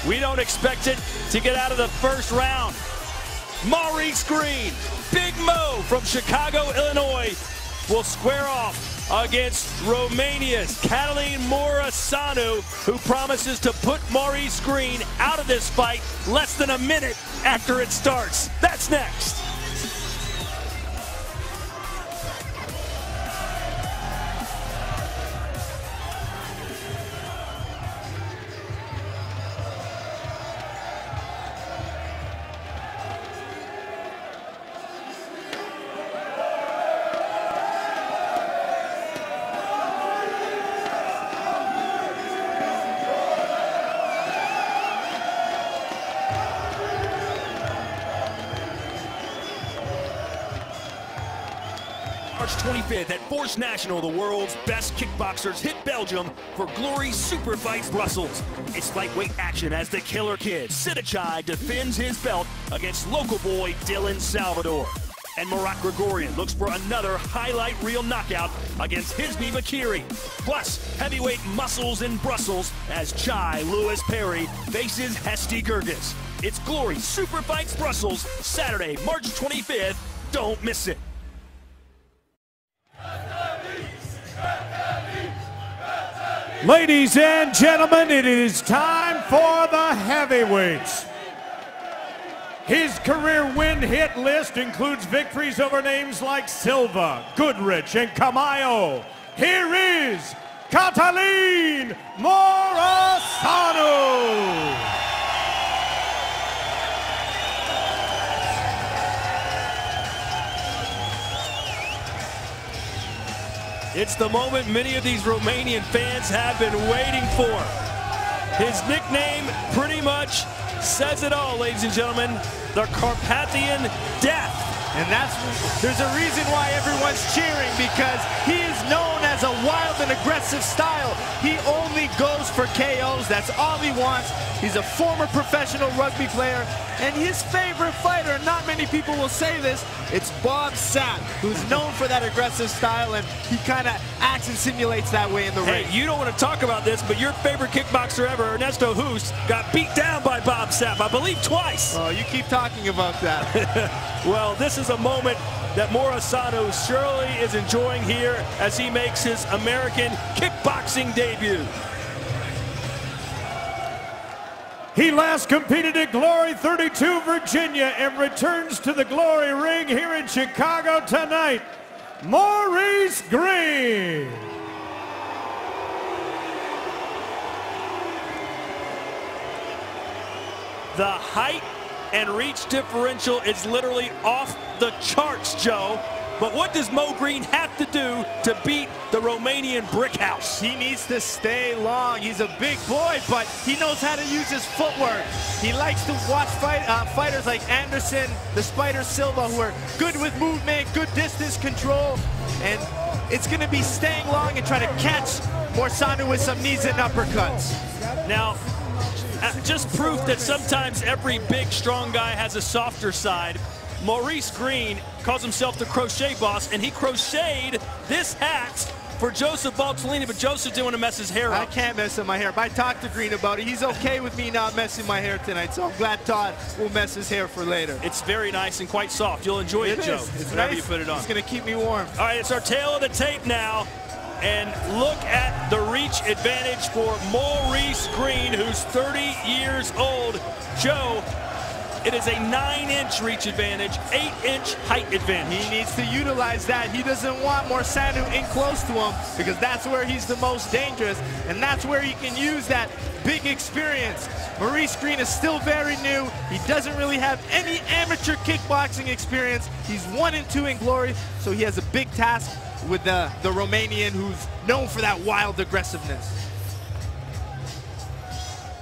We don't expect it to get out of the first round. Maurice Greene, Big Mo from Chicago, Illinois, will square off against Romania's Catalin Morașanu, who promises to put Maurice Greene out of this fight less than a minute after it starts. That's next. March 25th at Force National, the world's best kickboxers hit Belgium for Glory Super Fights Brussels. It's lightweight action as the killer kid, Sitthichai, defends his belt against local boy Dylan Salvador. And Murat Grigorian looks for another highlight reel knockout against Hizmi Bakiri. Plus, heavyweight muscles in Brussels as Chai Lewis Perry faces Hesty Gerges. It's Glory Super Fights Brussels, Saturday, March 25th. Don't miss it. Ladies and gentlemen, it is time for the heavyweights. His career win hit list includes victories over names like Silva, Goodrich, and Camayo. Here is Catalin Morașanu. It's the moment many of these Romanian fans have been waiting for. His nickname pretty much says it all, ladies and gentlemen. The Carpathian Death. And there's a reason why everyone's cheering, because he is known as a wild and aggressive style. He only goes for KOs. That's all he wants. He's a former professional rugby player, and his favorite fighter, not many people will say this, it's Bob Sapp, who's known for that aggressive style, and he kind of acts and simulates that way in the ring. Hey, you don't want to talk about this, but your favorite kickboxer ever, Ernesto Hoost, got beat down by Bob Sapp, I believe twice. Oh, you keep talking about that. Well, this is a moment that Morașanu surely is enjoying here as he makes his American kickboxing debut. He last competed at Glory 32, Virginia, and returns to the Glory ring here in Chicago tonight. Maurice Greene. The height and reach differential is literally off the charts, Joe. But what does Mo Greene have to do to beat the Romanian brick house? He needs to stay long. He's a big boy, but he knows how to use his footwork. He likes to watch fighters like Anderson, the Spider Silva, who are good with movement, good distance control. And it's going to be staying long and trying to catch Morașanu with some knees and uppercuts. Now, just proof that sometimes every big, strong guy has a softer side. Maurice Greene calls himself the crochet boss, and he crocheted this hat for Joseph Baltellini, but Joseph didn't want to mess his hair up. I can't mess up my hair. I talked to Greene about it. He's okay with me not messing my hair tonight, so I'm glad Todd will mess his hair for later. It's very nice and quite soft. You'll enjoy it, Joe. It's whenever nice. You put it on. It's going to keep me warm. All right, it's our tail of the tape now. And look at the reach advantage for Maurice Greene, who's 30 years old. Joe, it is a 9-inch reach advantage, 8-inch height advantage. He needs to utilize that. He doesn't want Morașanu in close to him, because that's where he's the most dangerous, and that's where he can use that big experience. Maurice Greene is still very new. He doesn't really have any amateur kickboxing experience. He's 1-2 in Glory, so he has a big task with the Romanian, who's known for that wild aggressiveness.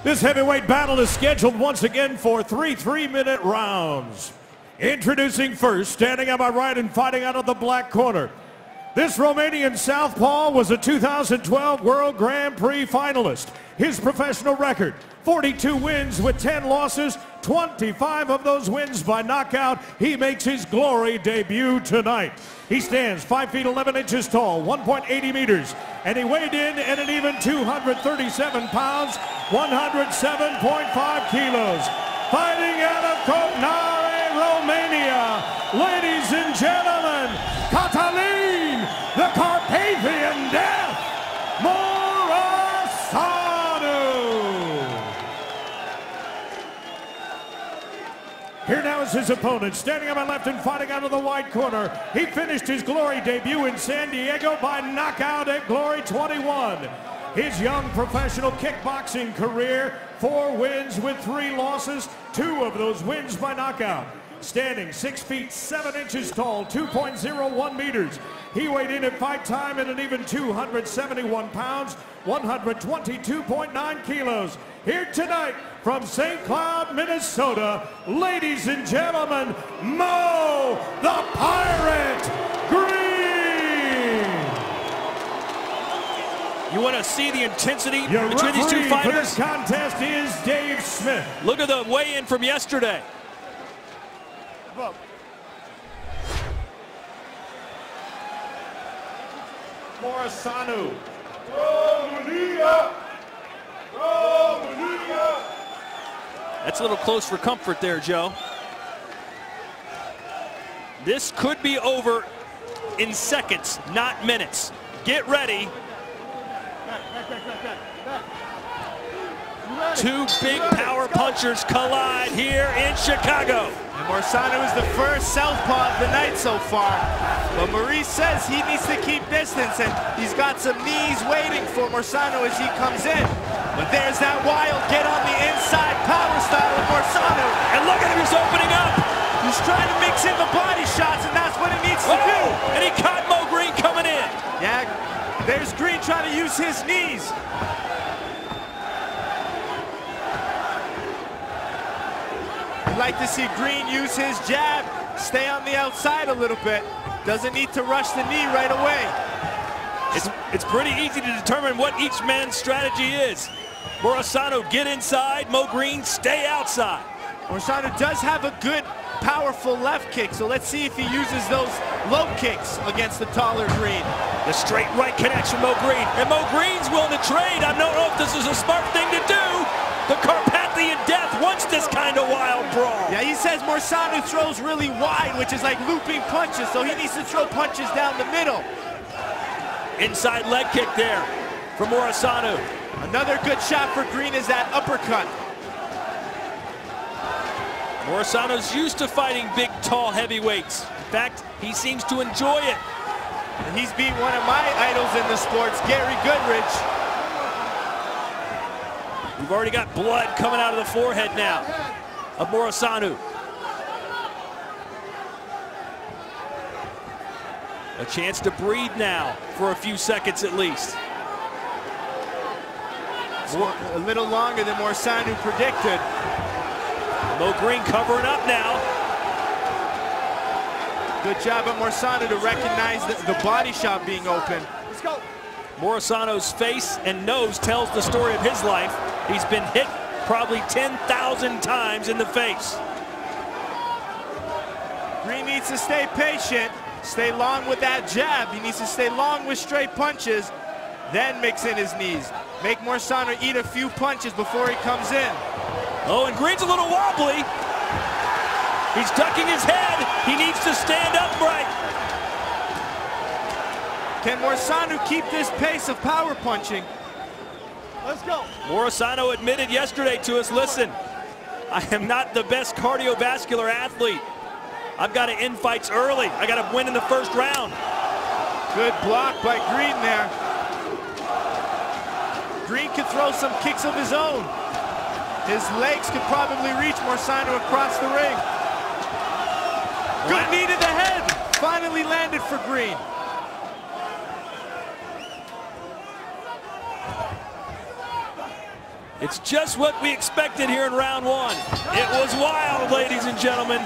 This heavyweight battle is scheduled once again for 3 3-minute rounds. Introducing first, standing on my right and fighting out of the black corner. This Romanian southpaw was a 2012 World Grand Prix finalist. His professional record, 42 wins with 10 losses, 25 of those wins by knockout. He makes his Glory debut tonight. He stands 5 feet 11 inches tall, 1.80 meters, and he weighed in at an even 237 pounds, 107.5 kilos. Fighting out of Copenhagen, Romania, ladies and gentlemen, Catalin, the Carpathian Death, Here now is his opponent, standing on my left and fighting out of the white corner. He finished his Glory debut in San Diego by knockout at Glory 21. His young professional kickboxing career, 4 wins with 3 losses, 2 of those wins by knockout. Standing 6 feet 7 inches tall, 2.01 meters. He weighed in at fight time at an even 271 pounds, 122.9 kilos. Here tonight from St. Cloud, Minnesota, ladies and gentlemen, Mo the Pirate Green. You want to see the intensity Your between these two fighters? For this contest is Dave Smith. Look at the weigh-in from yesterday. Morisano. That's a little close for comfort there, Joe. This could be over in seconds, not minutes. Get ready. Two big power punchers collide here in Chicago. And Morisano is the first southpaw of the night so far. But Maurice says he needs to keep distance, and he's got some knees waiting for Morisano as he comes in. But there's that wild get on the inside power style of Morisano. And look at him, he's opening up. He's trying to mix in the body shots, and that's what he needs to do. And he caught Mo Green coming in. Yeah, there's Green trying to use his knees. I'd like to see Green use his jab, stay on the outside a little bit. Doesn't need to rush the knee right away. It's pretty easy to determine what each man's strategy is. Morisano, get inside. Mo Green, stay outside. Morisano does have a good, powerful left kick, so let's see if he uses those low kicks against the taller Green. The straight right connection, Mo Green. And Mo Green's willing to trade. I don't know if this is a smart thing to do. The Carpathian Death wants this kind of wild brawl. Yeah, he says Morisano throws really wide, which is like looping punches, so he needs to throw punches down the middle. Inside leg kick there from Morisano. Another good shot for Green is that uppercut. Morisano's used to fighting big, tall heavyweights. In fact, he seems to enjoy it. And he's beat one of my idols in the sports, Gary Goodridge. We've already got blood coming out of the forehead now of Morisano. A chance to breathe now for a few seconds at least. A little longer than Morisano predicted. Mo Green covering up now. Good job at Morisano to recognize the body shot being open. Let's go. Morisano's face and nose tells the story of his life. He's been hit probably 10,000 times in the face. Green needs to stay patient, stay long with that jab. He needs to stay long with straight punches, then mix in his knees. Make Morisano eat a few punches before he comes in. Oh, and Green's a little wobbly. He's ducking his head. He needs to stand upright. Can Morisano keep this pace of power punching? Let's go. Morisano admitted yesterday to us, listen, I am not the best cardiovascular athlete. I've got to end fights early. I got to win in the first round. Good block by Green there. Green could throw some kicks of his own. His legs could probably reach Morisano across the ring. Good knee to the head. Finally landed for Green. It's just what we expected here in round one. It was wild, ladies and gentlemen.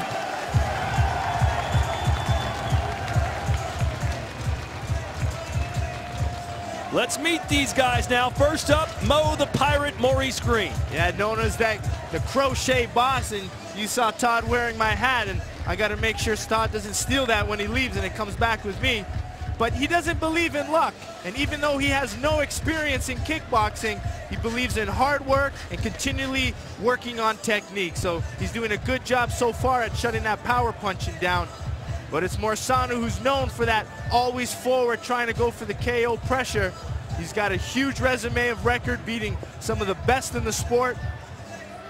Let's meet these guys now. First up, Mo the Pirate Maurice Greene. Yeah, known as the crochet boss, and you saw Todd wearing my hat, and I got to make sure Todd doesn't steal that when he leaves and it comes back with me. But he doesn't believe in luck, and even though he has no experience in kickboxing, he believes in hard work and continually working on technique. So he's doing a good job so far at shutting that power punching down. But it's Morisano who's known for that always forward, trying to go for the KO pressure. He's got a huge resume of record, beating some of the best in the sport,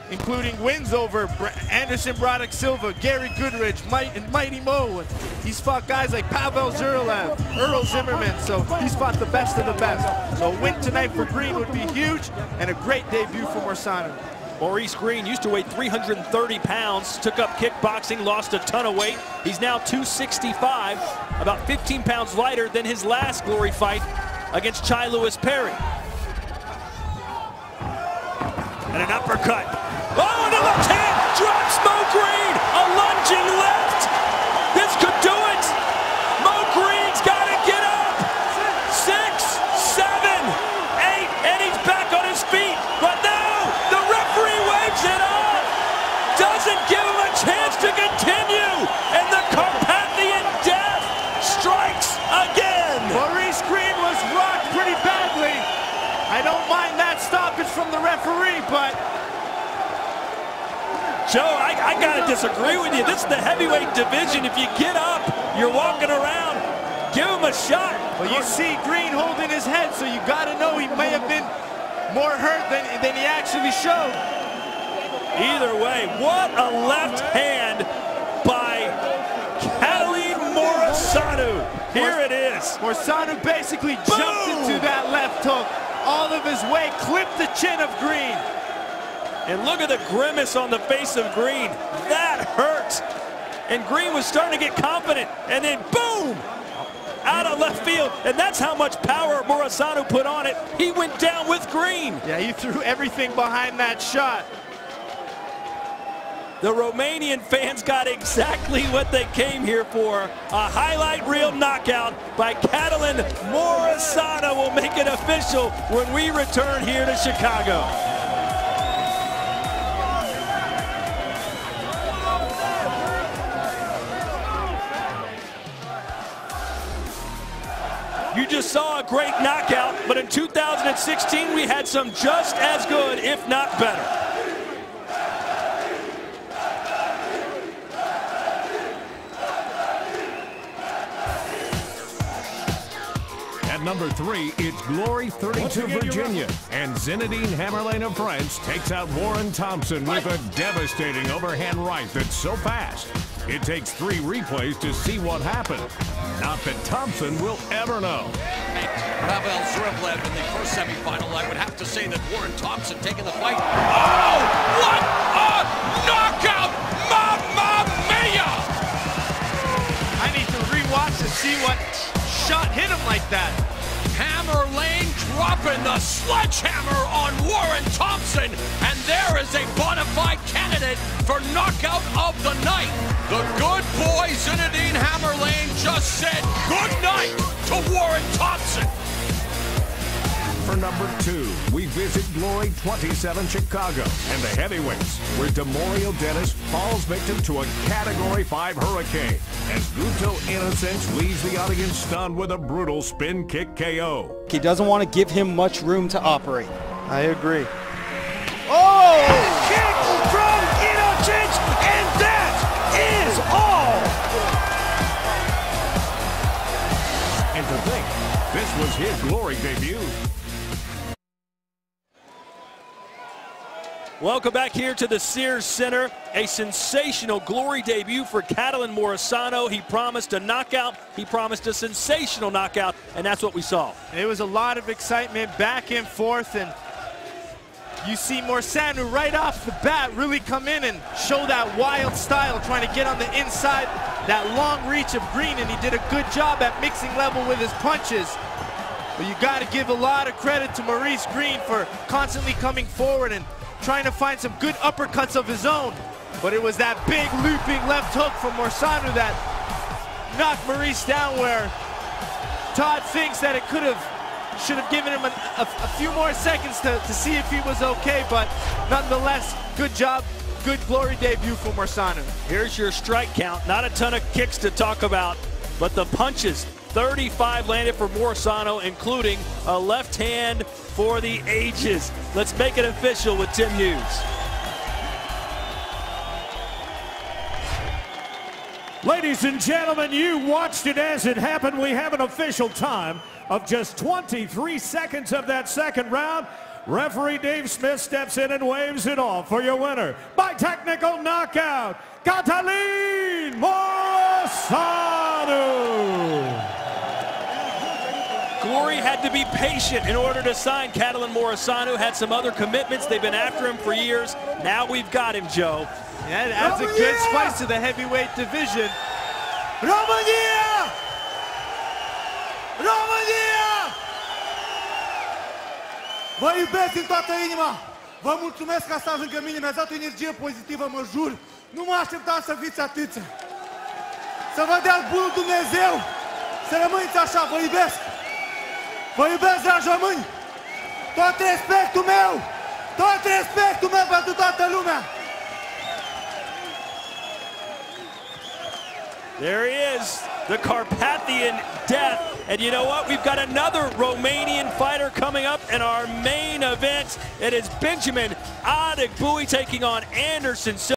including wins over Anderson Broderick Silva, Gary Goodrich, and Mighty Mo. And he's fought guys like Pavel Zurlev, Earl Zimmerman, so he's fought the best of the best. So a win tonight for Greene would be huge, and a great debut for Morisano. Maurice Greene used to weigh 330 pounds, took up kickboxing, lost a ton of weight. He's now 265, about 15 pounds lighter than his last Glory fight against Chai Lewis Perry. And an uppercut. Oh, and a left hand drops Mo Greene. A lunging left. This could do it. Mo Greene's got to get up. 6, 7, 8, and he's back on his feet. But now the referee waves it off. Doesn't give him a chance to continue. And the Carpathian Death strikes again. Maurice Greene was rocked pretty badly. I don't mind that stoppage from the referee, but Joe, I gotta disagree with you. This is the heavyweight division. If you get up, you're walking around, give him a shot. Well, you see Greene holding his head, so you gotta know he may have been more hurt than he actually showed. Either way, what a left hand by Catalin Morisano. Here it is. Morisano basically jumped into that left hook. All of his weight clipped the chin of Greene. And look at the grimace on the face of Greene. That hurt. And Greene was starting to get confident. And then boom! Out of left field. And that's how much power Morisano put on it. He went down with Greene. Yeah, he threw everything behind that shot. The Romanian fans got exactly what they came here for. A highlight reel knockout by Catalin Morisano will make it official when we return here to Chicago. You just saw a great knockout, but in 2016 we had some just as good, if not better. At number 3, it's Glory 32 Virginia, and Zinedine Hammerlane of France takes out Warren Thompson with a devastating overhand right that's so fast, it takes 3 replays to see what happened. Not that Thompson will ever know. Pavel Zurlev in the first semifinal, I would have to say that Warren Thompson taking the fight. Oh, what a knockout! Mamma mia! I need to rewatch to see what shot hit him like that. Hammerlane dropping the sledgehammer on Warren Thompson, and there is a bona fide candidate for knockout of the night. The good boy Zinedine Hammerlane just said good night to Warren Thompson. For number 2, we visit Glory 27 Chicago and the heavyweights, where Demorio Dennis falls victim to a Category 5 hurricane as Guto Innocence leaves the audience stunned with a brutal spin kick KO. He doesn't want to give him much room to operate. I agree. Oh! Kick from Innocence, and that is all! And to think, this was his Glory debut. Welcome back here to the Sears Center. A sensational Glory debut for Catalin Morisano. He promised a knockout. He promised a sensational knockout, and that's what we saw. It was a lot of excitement back and forth, and you see Morisano right off the bat really come in and show that wild style, trying to get on the inside, that long reach of Greene, and he did a good job at mixing level with his punches. But you got to give a lot of credit to Maurice Greene for constantly coming forward and trying to find some good uppercuts of his own. But it was that big looping left hook from Morisano that knocked Maurice down, where Todd thinks that it could have should have given him a few more seconds to see if he was okay, but nonetheless, good job. Good Glory debut for Morisano. Here's your strike count. Not a ton of kicks to talk about, but the punches. 35 landed for Morisano, including a left hand for the ages. Let's make it official with Tim Hughes. Ladies and gentlemen, you watched it as it happened. We have an official time of just 23 seconds of that second round. Referee Dave Smith steps in and waves it off for your winner by technical knockout, Catalin Morisano. Glory had to be patient in order to sign Catalin Morisano. Had some other commitments. They've been after him for years. Now we've got him, Joe. Yeah, it adds a good spice to the heavyweight division. România! România! Vă iubesc din toată inima! Vă mulțumesc că stați lângă mine, mi-ați dat o energie pozitivă, mă jur! Nu mă așteptam să fiți atâția! Să vă dea bunul Dumnezeu! Să rămâneți așa, vă iubesc! Vă iubesc, dragi români! Tot respectul meu! Tot respectul meu pentru toată lumea! There he is, the Carpathian Death. And you know what? We've got another Romanian fighter coming up in our main event. It is Benjamin Adegbuyi taking on Anderson Silva.